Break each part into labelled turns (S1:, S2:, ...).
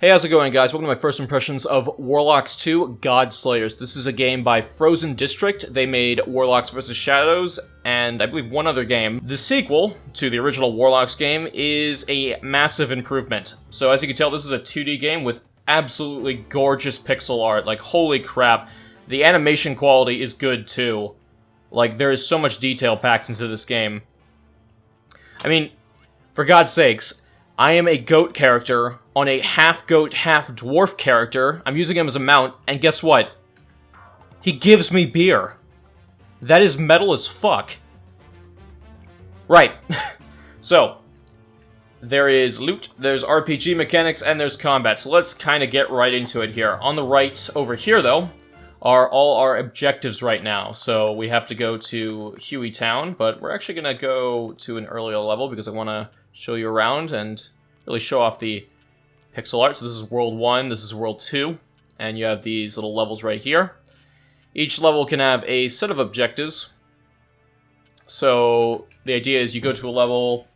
S1: Hey, how's it going, guys? Welcome to my first impressions of Warlocks 2 Godslayers. This is a game by Frozen District. They made Warlocks vs. Shadows, and I believe one other game. The sequel to the original Warlocks game is a massive improvement. So as you can tell, this is a 2D game with absolutely gorgeous pixel art. Like, holy crap. The animation quality is good, too. Like, there is so much detail packed into this game. I mean, for God's sakes, I am a goat character on a half-goat, half-dwarf character. I'm using him as a mount, and guess what? He gives me beer. That is metal as fuck. Right. So, there is loot, there's RPG mechanics, and there's combat. So let's kind of get right into it here. On the right, over here, though, are all our objectives right now. So we have to go to Huey Town, but we're actually going to go to an earlier level because I want to show you around and really show off the pixel art. So this is World 1, this is World 2, and you have these little levels right here. Each level can have a set of objectives. So the idea is you go to a level,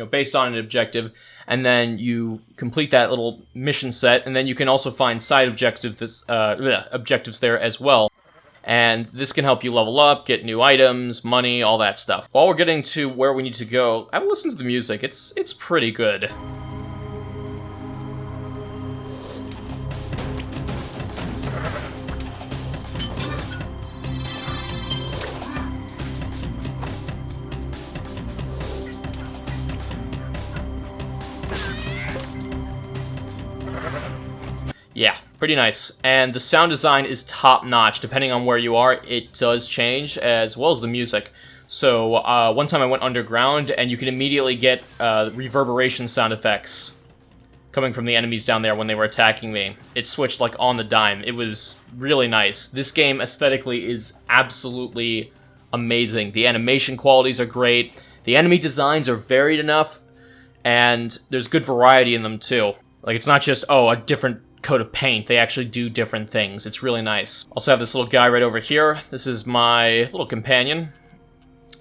S1: based on an objective, and then you complete that little mission set, and then you can also find side objectives there as well. And this can help you level up, get new items, money, all that stuff. While we're getting to where we need to go, have a listen to the music. It's pretty good. Yeah, pretty nice. And the sound design is top-notch. Depending on where you are, it does change, as well as the music. So, one time I went underground, and you can immediately get reverberation sound effects coming from the enemies down there when they were attacking me. It switched, like, on the dime. It was really nice. This game, aesthetically, is absolutely amazing. The animation qualities are great. The enemy designs are varied enough, and there's good variety in them, too. Like, it's not just, oh, a different coat of paint. They actually do different things. It's really nice. Also have this little guy right over here. This is my little companion.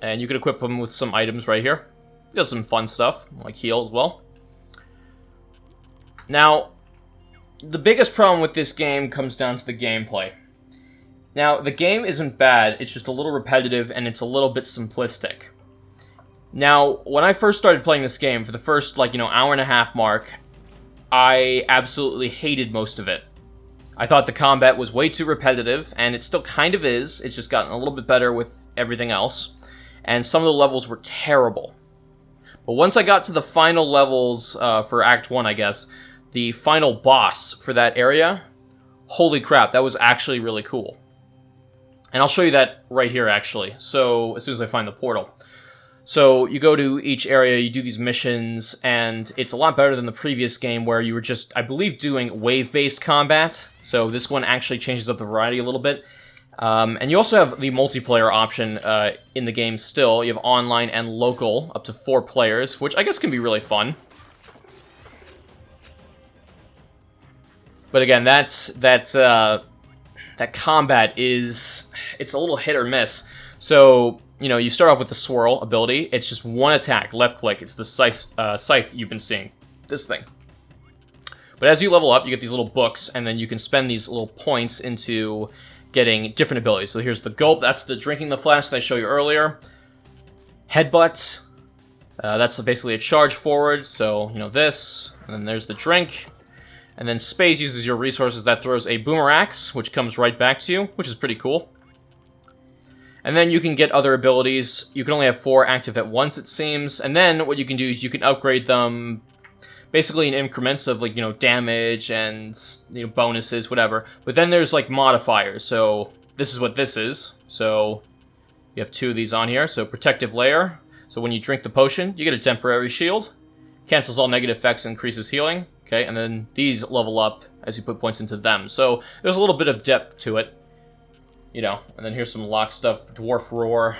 S1: And you can equip him with some items right here. He does some fun stuff, like heal as well. Now, the biggest problem with this game comes down to the gameplay. Now, the game isn't bad, it's just a little repetitive and it's a little bit simplistic. Now, when I first started playing this game, for the first, hour and a half mark, I absolutely hated most of it. I thought the combat was way too repetitive, and it still kind of is. It's just gotten a little bit better with everything else. And some of the levels were terrible. But once I got to the final levels for Act 1, I guess, the final boss for that area, holy crap, that was actually really cool. And I'll show you that right here, actually. So, as soon as I find the portal. So, you go to each area, you do these missions, and it's a lot better than the previous game where you were just, I believe, doing wave-based combat. So this one actually changes up the variety a little bit. And you also have the multiplayer option in the game still. You have online and local, up to 4 players, which I guess can be really fun. But again, that combat is, it's a little hit or miss. So, you start off with the swirl ability. It's just one attack, left click. It's the scythe you've been seeing. This thing. But as you level up, you get these little books, and then you can spend these little points into getting different abilities. So here's the gulp. That's the drinking the flask that I showed you earlier. Headbutt. That's basically a charge forward. So, this. And then there's the drink. And then space uses your resources. That throws a boomerang, which comes right back to you, which is pretty cool. And then you can get other abilities. You can only have 4 active at once, it seems. And then what you can do is you can upgrade them basically in increments of, damage and, bonuses, whatever. But then there's, modifiers. So this is what this is. So you have 2 of these on here. So protective layer. So when you drink the potion, you get a temporary shield. Cancels all negative effects, increases healing. Okay, and then these level up as you put points into them. So there's a little bit of depth to it. And then here's some lock stuff, Dwarf Roar,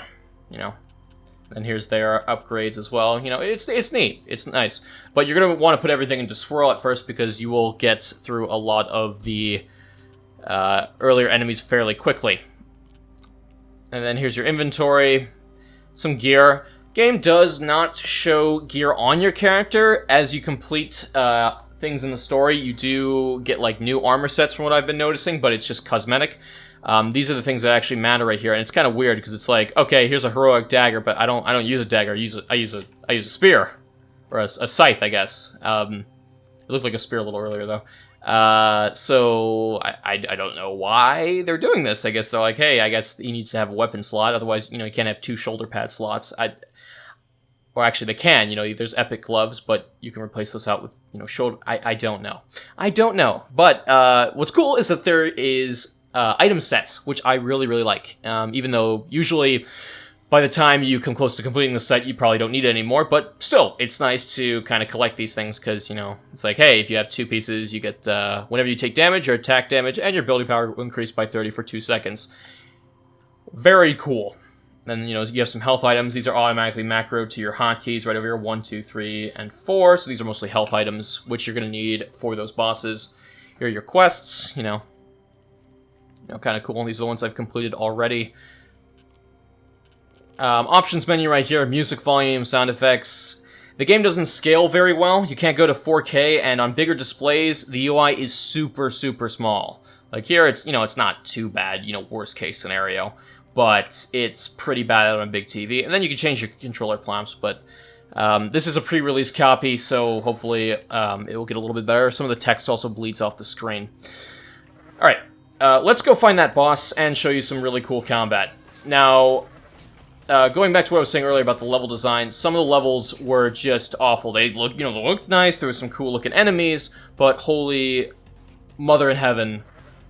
S1: and here's their upgrades as well. It's neat, it's nice. But you're going to want to put everything into swirl at first because you will get through a lot of the earlier enemies fairly quickly. And then here's your inventory, some gear. Game does not show gear on your character as you complete things in the story. You do get, like, new armor sets from what I've been noticing, but it's just cosmetic. These are the things that actually matter right here, and it's kind of weird because it's like, okay, here's a heroic dagger, but I don't use a dagger. I use a spear, or a scythe, I guess. It looked like a spear a little earlier though. So I don't know why they're doing this. I guess they're like, hey, I guess he needs to have a weapon slot, otherwise, you know, you can't have 2 shoulder pad slots. Or actually, they can. You know, there's epic gloves, but you can replace those out with, you know, shoulder. I don't know. I don't know. But what's cool is that there is item sets, which I really, really like. Even though usually by the time you come close to completing the set, you probably don't need it anymore. But still, it's nice to kind of collect these things because, you know, it's like, hey, if you have 2 pieces, you get whenever you take damage, your attack damage, and your building power will increase by 30 for 2 seconds. Very cool. Then, you know, you have some health items. These are automatically macroed to your hotkeys right over here. 1, 2, 3, and 4. So these are mostly health items, which you're going to need for those bosses. Here are your quests, you know, kind of cool. These are the ones I've completed already. Options menu right here. Music volume, sound effects. The game doesn't scale very well. You can't go to 4K, and on bigger displays, the UI is super, super small. Like here, it's, you know, it's not too bad, you know, worst case scenario. But it's pretty bad on a big TV. And then you can change your controller clamps, but this is a pre-release copy, so hopefully it will get a little bit better. Some of the text also bleeds off the screen. Alright, let's go find that boss and show you some really cool combat. Now, going back to what I was saying earlier about the level design, some of the levels were just awful. They look, you know, they looked nice, there were some cool looking enemies, but holy mother in heaven,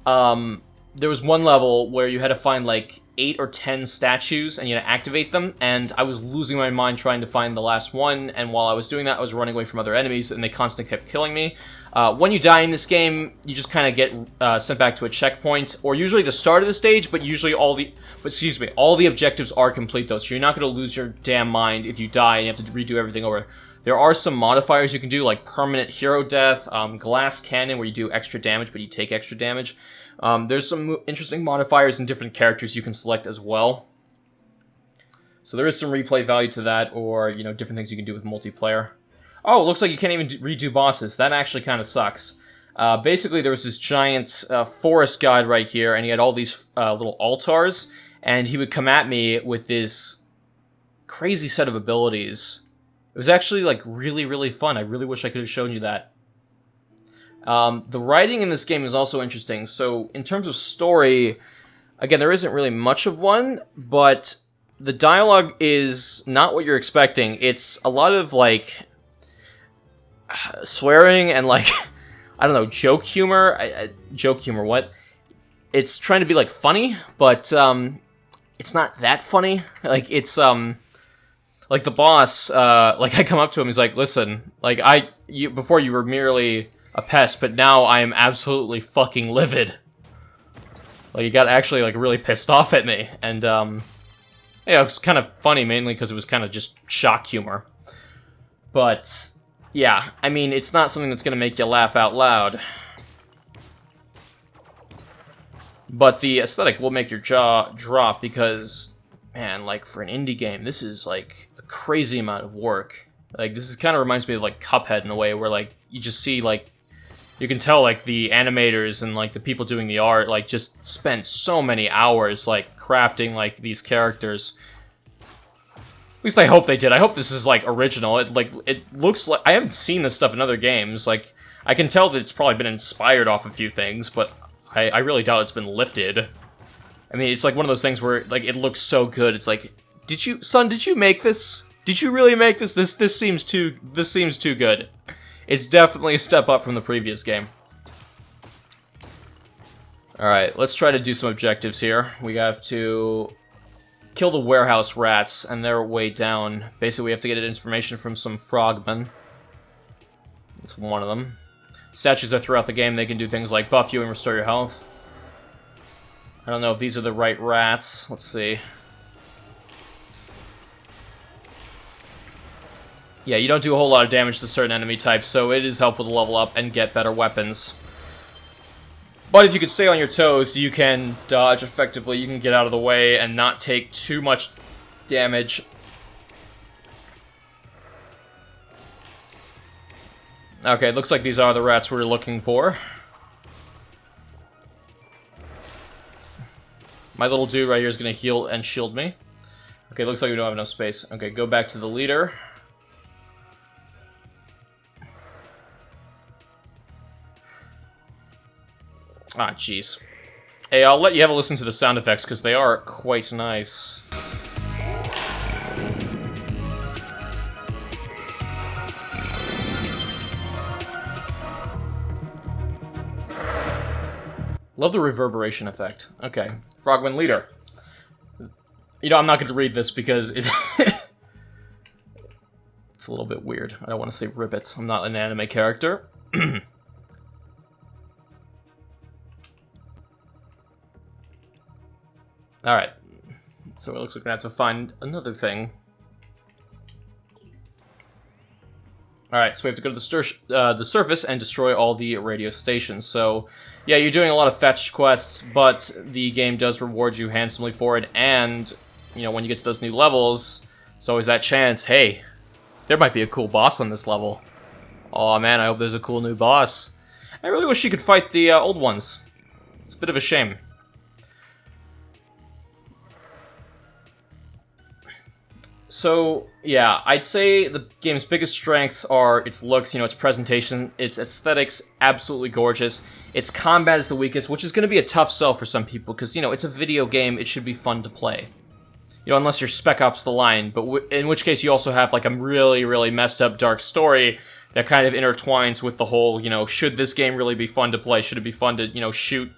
S1: there was one level where you had to find like 8 or 10 statues and you had to activate them, and I was losing my mind trying to find the last one, and while I was doing that I was running away from other enemies and they constantly kept killing me. When you die in this game, you just kind of get sent back to a checkpoint, or usually the start of the stage, but usually all the objectives are complete though, so you're not going to lose your damn mind if you die and you have to redo everything over. There are some modifiers you can do, like permanent hero death, glass cannon where you do extra damage but you take extra damage. There's some interesting modifiers and different characters you can select as well. So there is some replay value to that, or, you know, different things you can do with multiplayer. Oh, it looks like you can't even redo bosses. That actually kind of sucks. Basically, there was this giant forest god right here, and he had all these little altars, and he would come at me with this crazy set of abilities. It was actually, like, really, really fun. I really wish I could have shown you that. The writing in this game is also interesting. So, in terms of story, again, there isn't really much of one, but the dialogue is not what you're expecting. It's a lot of, like, swearing and, like, I don't know, joke humor. Joke humor, what? It's trying to be, like, funny, but, it's not that funny. Like, it's, like, the boss, like, I come up to him, he's like, listen, like, before you were merely a pest, but now I am absolutely fucking livid. Like, he got actually, like, really pissed off at me, and, yeah, it's kind of funny, mainly because it was kind of just shock humor. But, yeah, I mean, it's not something that's gonna make you laugh out loud. But the aesthetic will make your jaw drop because, man, like, for an indie game, this is, like, a crazy amount of work. Like, this kind of reminds me of, like, Cuphead in a way, where, like, you just see, like, you can tell, like, the animators and, like, the people doing the art, like, just spent so many hours, like, crafting, like, these characters. At least I hope they did. I hope this is, like, original. It looks like... I haven't seen this stuff in other games. Like, I can tell that it's probably been inspired off a few things, but I really doubt it's been lifted. I mean, it's like one of those things where, like, it looks so good. It's like, son, did you make this? Did you really make this? This seems too good. It's definitely a step up from the previous game. Alright, let's try to do some objectives here. We have to kill the warehouse rats, and they're way down. Basically, we have to get information from some frogmen. That's one of them. Statues are throughout the game. They can do things like buff you and restore your health. I don't know if these are the right rats. Let's see. Yeah, you don't do a whole lot of damage to certain enemy types, so it is helpful to level up and get better weapons. But if you can stay on your toes, you can dodge effectively, you can get out of the way and not take too much damage. Okay, looks like these are the rats we're looking for. My little dude right here is going to heal and shield me. Okay, looks like we don't have enough space. Okay, go back to the leader. Ah, jeez. Hey, I'll let you have a listen to the sound effects, because they are quite nice. Love the reverberation effect. Okay. Frogman leader. You know, I'm not going to read this because it's a little bit weird. I don't want to say ribbit. I'm not an anime character. Alright. So it looks like we're going to have to find another thing. Alright, so we have to go to the surface and destroy all the radio stations. So, yeah, you're doing a lot of fetch quests, but the game does reward you handsomely for it, and, you know, when you get to those new levels, there's always that chance, hey, there might be a cool boss on this level. Aw, man, I hope there's a cool new boss. I really wish you could fight the old ones. It's a bit of a shame. So, yeah, I'd say the game's biggest strengths are its looks, you know, its presentation, its aesthetics, absolutely gorgeous. Its combat is the weakest, which is going to be a tough sell for some people, because, you know, it's a video game, it should be fun to play. You know, unless you're Spec Ops The Line, but in which case you also have, like, a really, really messed up dark story that kind of intertwines with the whole, you know, should this game really be fun to play? Should it be fun to, you know, shoot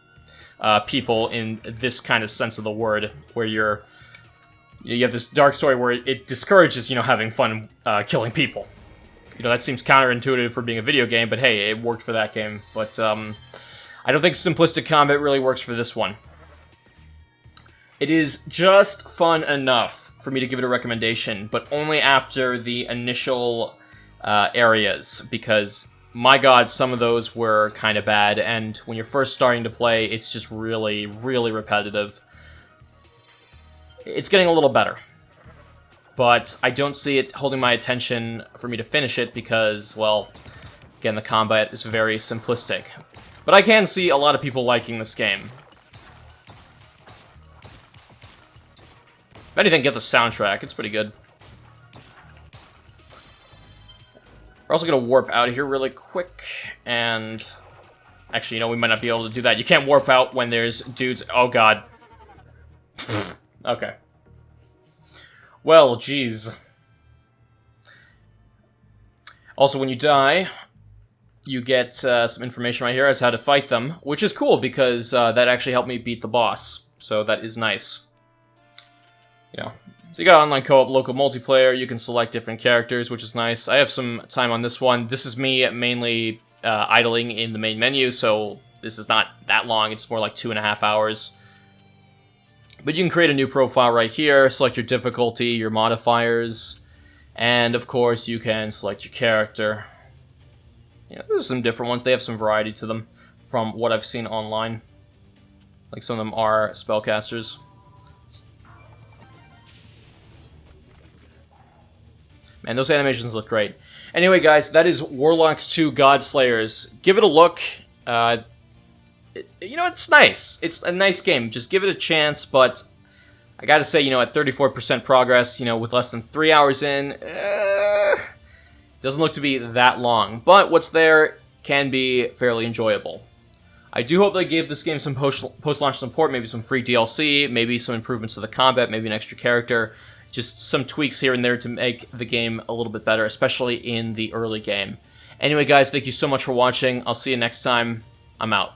S1: people in this kind of sense of the word, where you have this dark story where it discourages, you know, having fun killing people. You know, that seems counterintuitive for being a video game, but hey, it worked for that game. But I don't think simplistic combat really works for this one. It is just fun enough for me to give it a recommendation, but only after the initial areas, because, my god, some of those were kind of bad, and when you're first starting to play, it's just really, really repetitive. It's getting a little better, but I don't see it holding my attention for me to finish it because, well, again, the combat is very simplistic. But I can see a lot of people liking this game. If anything, get the soundtrack. It's pretty good. We're also going to warp out of here really quick, and actually, you know, we might not be able to do that. You can't warp out when there's dudes. Oh, God. Okay. Well, geez. Also, when you die, you get some information right here as how to fight them, which is cool because that actually helped me beat the boss. So that is nice. You know, so you got online co-op, local multiplayer. You can select different characters, which is nice. I have some time on this one. This is me mainly idling in the main menu, so this is not that long. It's more like 2.5 hours. But you can create a new profile right here, select your difficulty, your modifiers, and of course you can select your character. Yeah, there's some different ones. They have some variety to them from what I've seen online. Like some of them are spellcasters. Man, those animations look great. Anyway, guys, that is Warlocks 2 Godslayers. Give it a look. You know, it's nice. It's a nice game. Just give it a chance, but I gotta say, you know, at 34% progress, you know, with less than 3 hours in, doesn't look to be that long. But what's there can be fairly enjoyable. I do hope they gave this game some post-launch support, maybe some free DLC, maybe some improvements to the combat, maybe an extra character. Just some tweaks here and there to make the game a little bit better, especially in the early game. Anyway, guys, thank you so much for watching. I'll see you next time. I'm out.